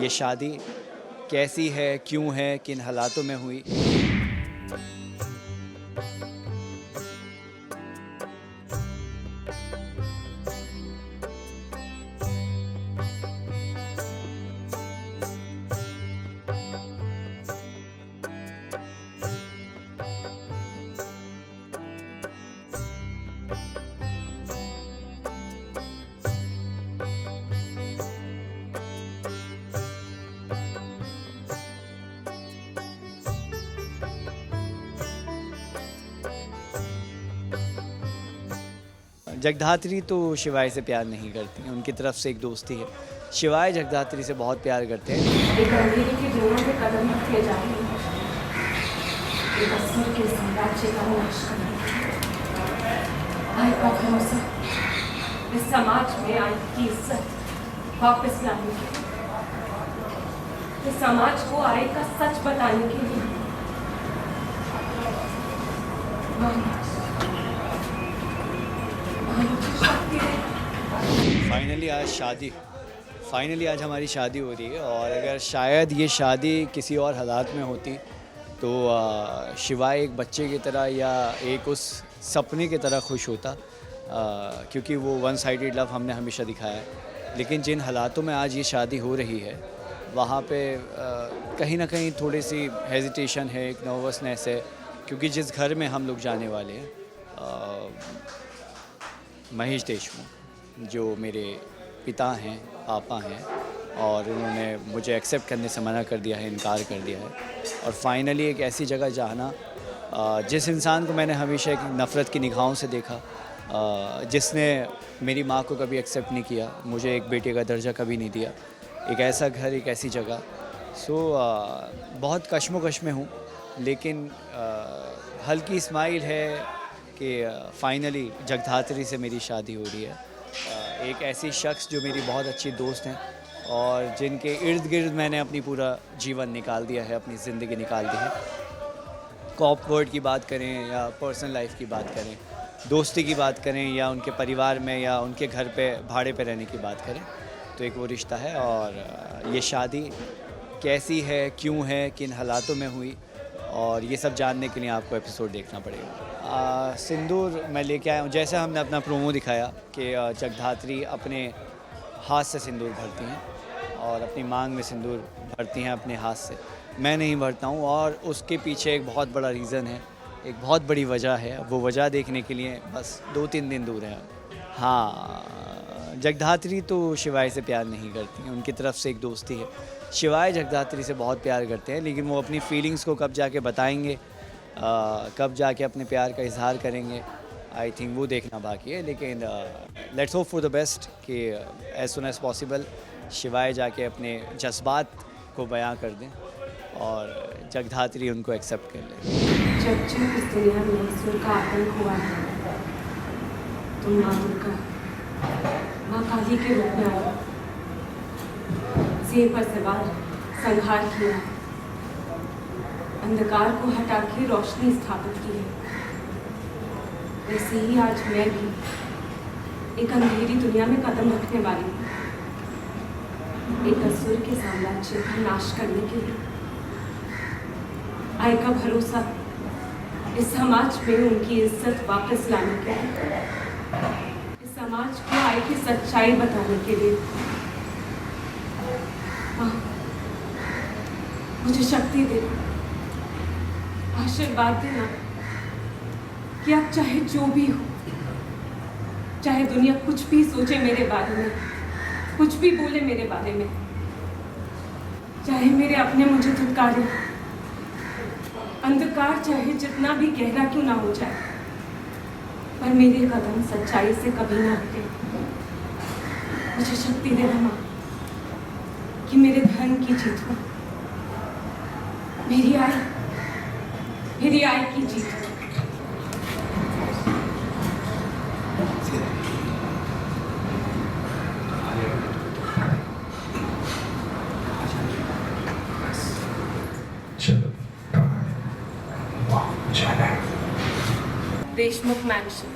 ये शादी कैसी है, क्यों है, किन हालातों में हुई। जगधात्री तो शिवाय से प्यार नहीं करती, उनकी तरफ से एक दोस्ती है। शिवाय जगधात्री से बहुत प्यार करते हैं। एक अंधेरे के जोड़ों पे कदम रखे जा रहे हैं, एक असुर के साम्राज्य का नाश करने आय का भरोसा, इस समाज में आय की इज्जत वापस लाने के लिए, इस समाज को आय का सच बताने के लिए। फाइनली आज हमारी शादी हो रही है। और अगर शायद ये शादी किसी और हालात में होती तो शिवाय एक बच्चे की तरह या एक उस सपने की तरह खुश होता, क्योंकि वो वन साइडेड लव हमने हमेशा दिखाया है। लेकिन जिन हालातों में आज ये शादी हो रही है वहाँ पे कहीं ना कहीं थोड़ी सी हेजिटेशन है, एक नर्वसनेस है, क्योंकि जिस घर में हम लोग जाने वाले हैं, महेश देशमुख जो मेरे पिता हैं, पापा हैं, और उन्होंने मुझे एक्सेप्ट करने से मना कर दिया है, इनकार कर दिया है। और फाइनली एक ऐसी जगह जाना, जिस इंसान को मैंने हमेशा एक नफ़रत की निगाहों से देखा, जिसने मेरी माँ को कभी एक्सेप्ट नहीं किया, मुझे एक बेटे का दर्जा कभी नहीं दिया, एक ऐसा घर, एक ऐसी जगह। बहुत कश्मोकश में हूँ, लेकिन हल्की स्माइल है कि फाइनली जगधात्री से मेरी शादी हो रही है। एक ऐसी शख्स जो मेरी बहुत अच्छी दोस्त हैं और जिनके इर्द गिर्द मैंने अपनी पूरा जीवन निकाल दिया है, अपनी ज़िंदगी निकाल दी है। कॉप वर्ड की बात करें या पर्सनल लाइफ की बात करें, दोस्ती की बात करें, या उनके परिवार में या उनके घर पे भाड़े पे रहने की बात करें, तो एक वो रिश्ता है। और ये शादी कैसी है, क्यों है, किन हालातों में हुई, और ये सब जानने के लिए आपको एपिसोड देखना पड़ेगा। सिंदूर मैं लेके आया हूँ, जैसे हमने अपना प्रोमो दिखाया कि जगधात्री अपने हाथ से सिंदूर भरती हैं और अपनी मांग में सिंदूर भरती हैं अपने हाथ से। मैं नहीं भरता हूँ, और उसके पीछे एक बहुत बड़ा रीज़न है, एक बहुत बड़ी वजह है। वो वजह देखने के लिए बस 2-3 दिन दूर है। हाँ, जगधात्री तो शिवाय से प्यार नहीं करती, उनकी तरफ से एक दोस्ती है। शिवाय जगधात्री से बहुत प्यार करते हैं, लेकिन वो अपनी फीलिंग्स को कब जाके बताएंगे, कब जाके अपने प्यार का इजहार करेंगे, आई थिंक वो देखना बाकी है। लेकिन let's hope for the best कि एज सुन एज पॉसिबल शिवाय जाके अपने जज्बात को बयां कर दें और जगधात्री उनको एक्सेप्ट कर ले। जब जब इस दुनिया में ईश्वर का आतंक हुआ है, तुम माँ दुर्गा, माँ काली के रूप में आई, सिंह पर सवार संहार किया, अंधकार को हटा के रोशनी स्थापित की है। वैसे ही आज मैं भी एक अंधेरी दुनिया में कदम रखने वाली हूँ, एक असुर के साम्राज्य का नाश करने के लिए। आय का भरोसा, इस समाज में उनकी इज्जत वापस लाने के लिए, इस समाज को आय की सच्चाई बताने के लिए। माँ, मुझे शक्ति देना, आशीर्वाद देना कि आप चाहे जो भी हो, चाहे दुनिया कुछ भी सोचे मेरे बारे में, कुछ भी बोले मेरे बारे में, चाहे मेरे अपने मुझे धुतकारे, अंधकार चाहे जितना भी गहरा क्यों ना हो जाए, पर मेरे कदम सच्चाई से कभी ना हटे। मुझे शक्ति देना माँ कि मेरे धर्म की जीत हो, मेरी आय की जीत हो। देशमुख मैंशन।